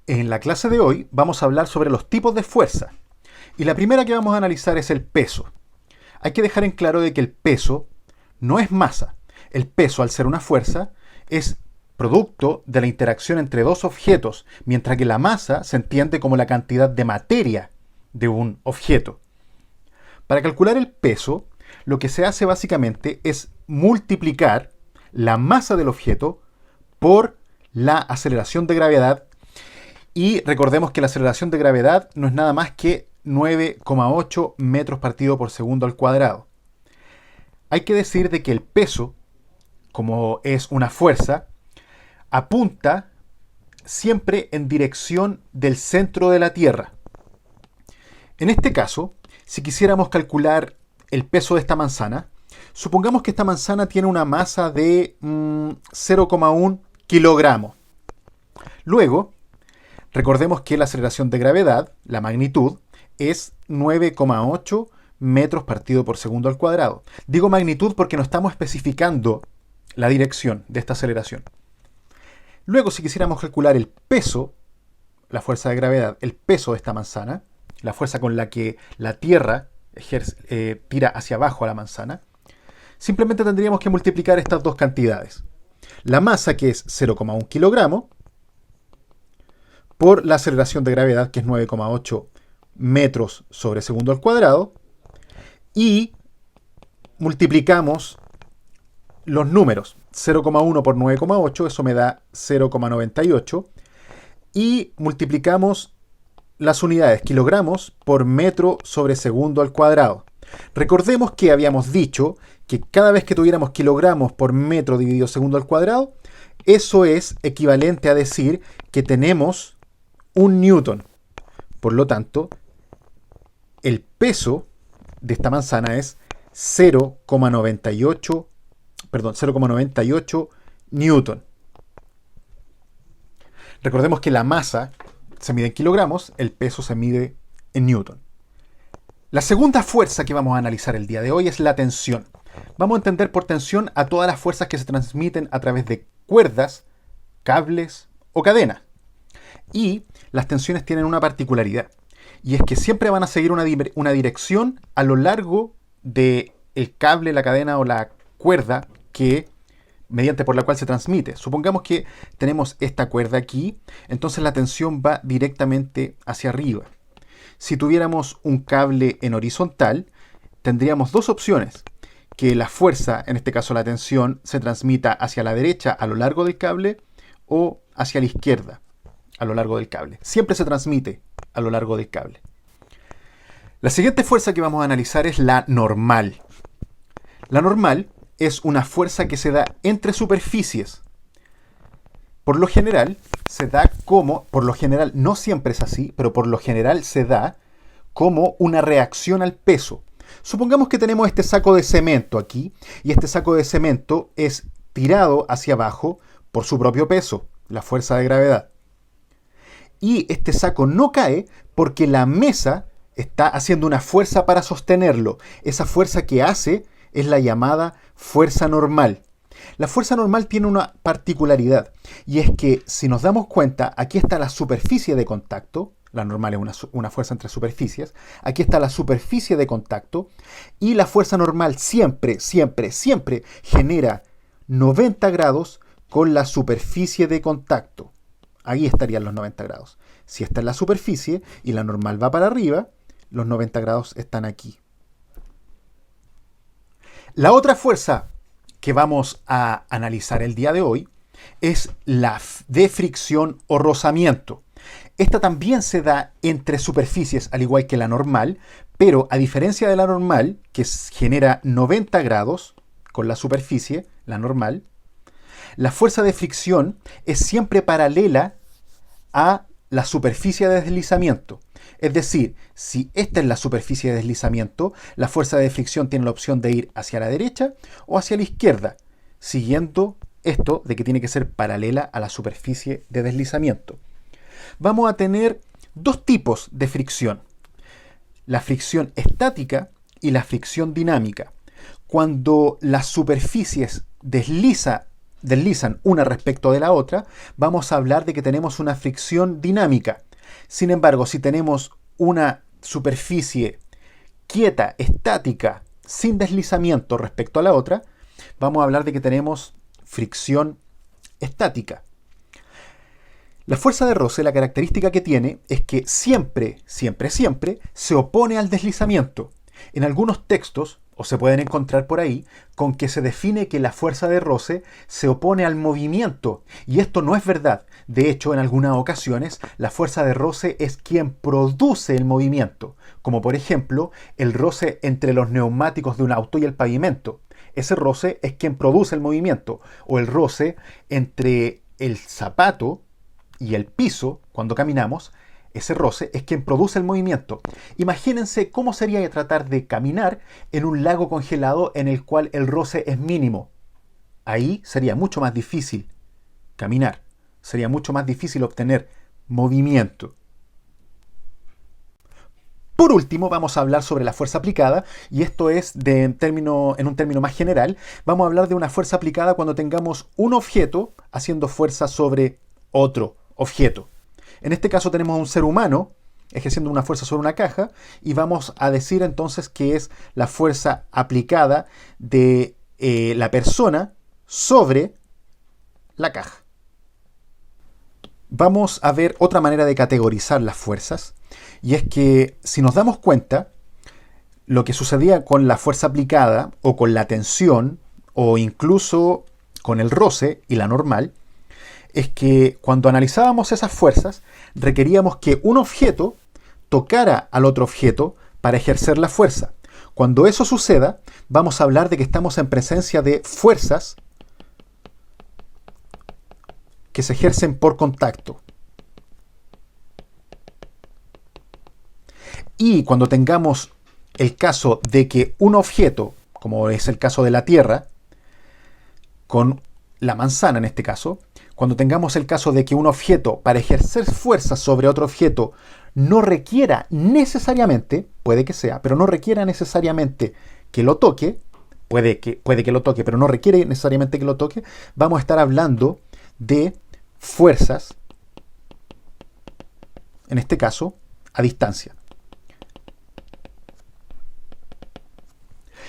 En la clase de hoy vamos a hablar sobre los tipos de fuerza. Y la primera que vamos a analizar es el peso. Hay que dejar en claro de que el peso no es masa. El peso, al ser una fuerza, es producto de la interacción entre dos objetos, mientras que la masa se entiende como la cantidad de materia de un objeto. Para calcular el peso, lo que se hace básicamente es multiplicar la masa del objeto por la aceleración de gravedad. Y recordemos que la aceleración de gravedad no es nada más que 9,8 metros partido por segundo al cuadrado. Hay que decir de que el peso, como es una fuerza, apunta siempre en dirección del centro de la Tierra. En este caso, si quisiéramos calcular el peso de esta manzana, supongamos que esta manzana tiene una masa de 0,1 kilogramos. Luego, recordemos que la aceleración de gravedad, la magnitud, es 9,8 metros partido por segundo al cuadrado. Digo magnitud porque no estamos especificando la dirección de esta aceleración. Luego, si quisiéramos calcular el peso, la fuerza de gravedad, el peso de esta manzana, la fuerza con la que la Tierra tira hacia abajo a la manzana, simplemente tendríamos que multiplicar estas dos cantidades. La masa, que es 0,1 kilogramo, por la aceleración de gravedad, que es 9,8 metros sobre segundo al cuadrado, y multiplicamos los números. 0,1 por 9,8, eso me da 0,98, y multiplicamos las unidades, kilogramos por metro sobre segundo al cuadrado. Recordemos que habíamos dicho que cada vez que tuviéramos kilogramos por metro dividido segundo al cuadrado, eso es equivalente a decir que tenemos 1 newton. Por lo tanto, el peso de esta manzana es 0,98 newton. Recordemos que la masa se mide en kilogramos, el peso se mide en newton. La segunda fuerza que vamos a analizar el día de hoy es la tensión. Vamos a entender por tensión a todas las fuerzas que se transmiten a través de cuerdas, cables o cadenas. Y las tensiones tienen una particularidad, y es que siempre van a seguir una dirección a lo largo del cable, la cadena o la cuerda mediante por la cual se transmite. Supongamos que tenemos esta cuerda aquí, entonces la tensión va directamente hacia arriba. Si tuviéramos un cable en horizontal, tendríamos dos opciones: que la fuerza, en este caso la tensión, se transmita hacia la derecha a lo largo del cable o hacia la izquierda a lo largo del cable. Siempre se transmite a lo largo del cable. La siguiente fuerza que vamos a analizar es la normal. La normal es una fuerza que se da entre superficies. Por lo general, no siempre es así, pero por lo general se da como una reacción al peso. Supongamos que tenemos este saco de cemento aquí, y este saco de cemento es tirado hacia abajo por su propio peso, la fuerza de gravedad. Y este saco no cae porque la mesa está haciendo una fuerza para sostenerlo. Esa fuerza que hace es la llamada fuerza normal. La fuerza normal tiene una particularidad, y es que si nos damos cuenta, aquí está la superficie de contacto. La normal es una fuerza entre superficies. Aquí está la superficie de contacto, y la fuerza normal siempre genera 90 grados con la superficie de contacto. Ahí estarían los 90 grados. Si está en la superficie y la normal va para arriba, los 90 grados están aquí. La otra fuerza que vamos a analizar el día de hoy es la de fricción o rozamiento. Esta también se da entre superficies, al igual que la normal, pero a diferencia de la normal, que genera 90 grados con la superficie, la normal, la fuerza de fricción es siempre paralela a la superficie de deslizamiento. Es decir, si esta es la superficie de deslizamiento, la fuerza de fricción tiene la opción de ir hacia la derecha o hacia la izquierda, siguiendo esto de que tiene que ser paralela a la superficie de deslizamiento. Vamos a tener dos tipos de fricción: la fricción estática y la fricción dinámica. cuando las superficies deslizan una respecto de la otra, vamos a hablar de que tenemos una fricción dinámica. Sin embargo, si tenemos una superficie quieta, estática, sin deslizamiento respecto a la otra, vamos a hablar de que tenemos fricción estática. La fuerza de roce, la característica que tiene es que siempre se opone al deslizamiento. En algunos textos, o se pueden encontrar por ahí, con que se define que la fuerza de roce se opone al movimiento. Y esto no es verdad. De hecho, en algunas ocasiones, la fuerza de roce es quien produce el movimiento. Como por ejemplo, el roce entre los neumáticos de un auto y el pavimento. Ese roce es quien produce el movimiento. O el roce entre el zapato y el piso, cuando caminamos, ese roce es quien produce el movimiento. Imagínense cómo sería tratar de caminar en un lago congelado en el cual el roce es mínimo. Ahí sería mucho más difícil caminar. Sería mucho más difícil obtener movimiento. Por último, vamos a hablar sobre la fuerza aplicada, y esto es en un término más general. Vamos a hablar de una fuerza aplicada cuando tengamos un objeto haciendo fuerza sobre otro objeto. En este caso tenemos a un ser humano ejerciendo una fuerza sobre una caja, y vamos a decir entonces que es la fuerza aplicada de la persona sobre la caja. Vamos a ver otra manera de categorizar las fuerzas, y es que si nos damos cuenta, lo que sucedía con la fuerza aplicada o con la tensión o incluso con el roce y la normal, es que cuando analizábamos esas fuerzas requeríamos que un objeto tocara al otro objeto para ejercer la fuerza. Cuando eso suceda, vamos a hablar de que estamos en presencia de fuerzas que se ejercen por contacto. Y cuando tengamos el caso de que un objeto, como es el caso de la Tierra, con la manzana en este caso, cuando tengamos el caso de que un objeto, para ejercer fuerza sobre otro objeto, no requiera necesariamente, puede que sea, pero no requiera necesariamente que lo toque, puede que lo toque, pero no requiere necesariamente que lo toque, vamos a estar hablando de fuerzas, en este caso, a distancia.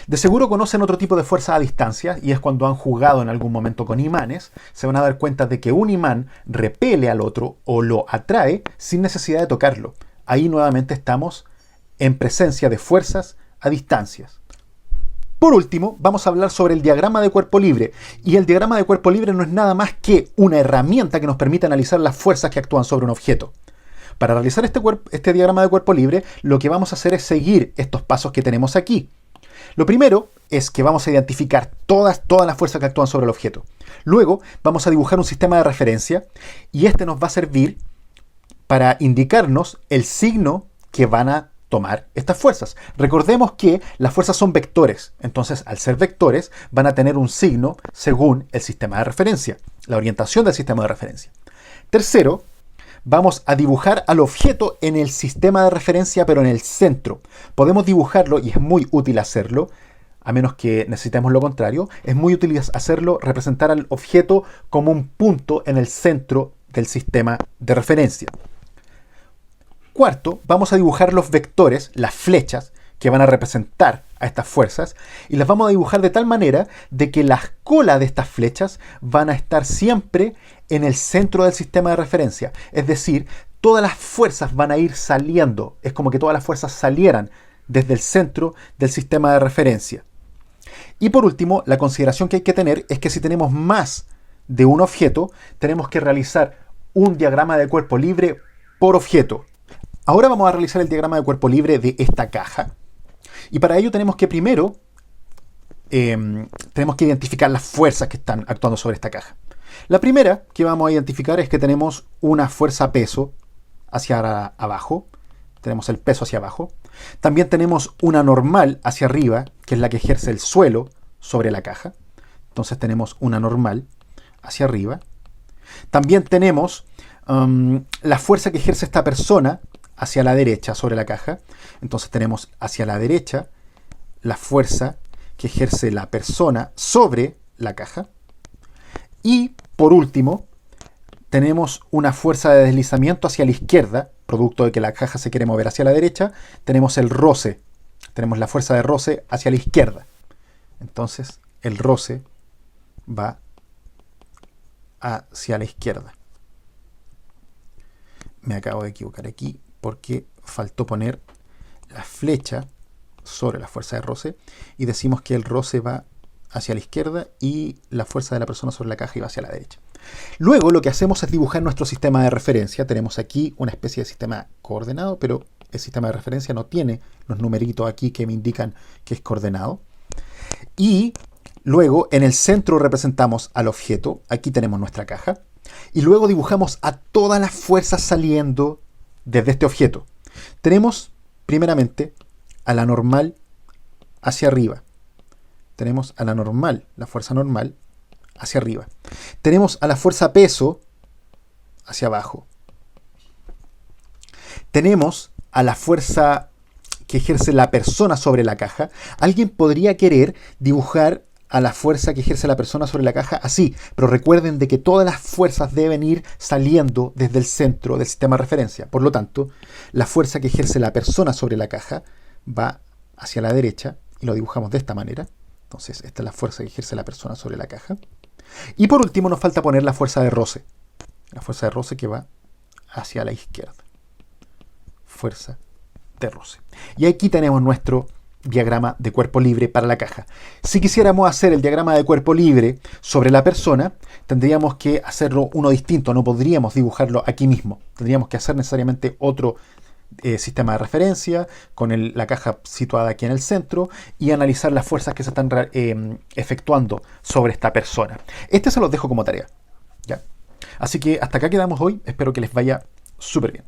De seguro conocen otro tipo de fuerza a distancia, y es cuando han jugado en algún momento con imanes. Se van a dar cuenta de que un imán repele al otro o lo atrae sin necesidad de tocarlo. Ahí nuevamente estamos en presencia de fuerzas a distancias. Por último, vamos a hablar sobre el diagrama de cuerpo libre. Y el diagrama de cuerpo libre no es nada más que una herramienta que nos permite analizar las fuerzas que actúan sobre un objeto. Para realizar este diagrama de cuerpo libre, lo que vamos a hacer es seguir estos pasos que tenemos aquí. Lo primero es que vamos a identificar todas las fuerzas que actúan sobre el objeto. Luego vamos a dibujar un sistema de referencia, y este nos va a servir para indicarnos el signo que van a tomar estas fuerzas. Recordemos que las fuerzas son vectores, entonces al ser vectores van a tener un signo según el sistema de referencia, la orientación del sistema de referencia. Tercero, vamos a dibujar al objeto en el sistema de referencia, pero en el centro. Podemos dibujarlo, y es muy útil hacerlo, a menos que necesitemos lo contrario, es muy útil hacerlo, representar al objeto como un punto en el centro del sistema de referencia. Cuarto, vamos a dibujar los vectores, las flechas, que van a representar a estas fuerzas, y las vamos a dibujar de tal manera de que las colas de estas flechas van a estar siempre en el centro del sistema de referencia. Es decir, todas las fuerzas van a ir saliendo. Es como que todas las fuerzas salieran desde el centro del sistema de referencia. Y por último, la consideración que hay que tener es que si tenemos más de un objeto, tenemos que realizar un diagrama de cuerpo libre por objeto. Ahora vamos a realizar el diagrama de cuerpo libre de esta caja. Y para ello tenemos que primero identificar las fuerzas que están actuando sobre esta caja. La primera que vamos a identificar es que tenemos una fuerza peso hacia abajo. Tenemos el peso hacia abajo. También tenemos una normal hacia arriba, que es la que ejerce el suelo sobre la caja. Entonces tenemos una normal hacia arriba. También tenemos la fuerza que ejerce esta persona hacia la derecha sobre la caja. Entonces tenemos hacia la derecha la fuerza que ejerce la persona sobre la caja. Y por último, tenemos una fuerza de deslizamiento hacia la izquierda, producto de que la caja se quiere mover hacia la derecha. Tenemos el roce, tenemos la fuerza de roce hacia la izquierda. Entonces, el roce va hacia la izquierda. Me acabo de equivocar aquí porque faltó poner la flecha sobre la fuerza de roce y decimos que el roce va hacia la izquierda y la fuerza de la persona sobre la caja iba hacia la derecha. Luego lo que hacemos es dibujar nuestro sistema de referencia. Tenemos aquí una especie de sistema coordenado, pero el sistema de referencia no tiene los numeritos aquí que me indican que es coordenado. Y luego en el centro representamos al objeto. Aquí tenemos nuestra caja. Y luego dibujamos a todas las fuerzas saliendo desde este objeto. Tenemos primeramente a la normal hacia arriba. Tenemos a la normal, la fuerza normal, hacia arriba. Tenemos a la fuerza peso hacia abajo. Tenemos a la fuerza que ejerce la persona sobre la caja. Alguien podría querer dibujar a la fuerza que ejerce la persona sobre la caja así, pero recuerden de que todas las fuerzas deben ir saliendo desde el centro del sistema de referencia. Por lo tanto, la fuerza que ejerce la persona sobre la caja va hacia la derecha y lo dibujamos de esta manera. Entonces, esta es la fuerza que ejerce la persona sobre la caja. Y por último nos falta poner la fuerza de roce. La fuerza de roce que va hacia la izquierda. Fuerza de roce. Y aquí tenemos nuestro diagrama de cuerpo libre para la caja. Si quisiéramos hacer el diagrama de cuerpo libre sobre la persona, tendríamos que hacerlo uno distinto. No podríamos dibujarlo aquí mismo. Tendríamos que hacer necesariamente otro sistema de referencia con la caja situada aquí en el centro y analizar las fuerzas que se están efectuando sobre esta persona. Este se los dejo como tarea, ¿ya? Así que hasta acá quedamos hoy. Espero que les vaya súper bien.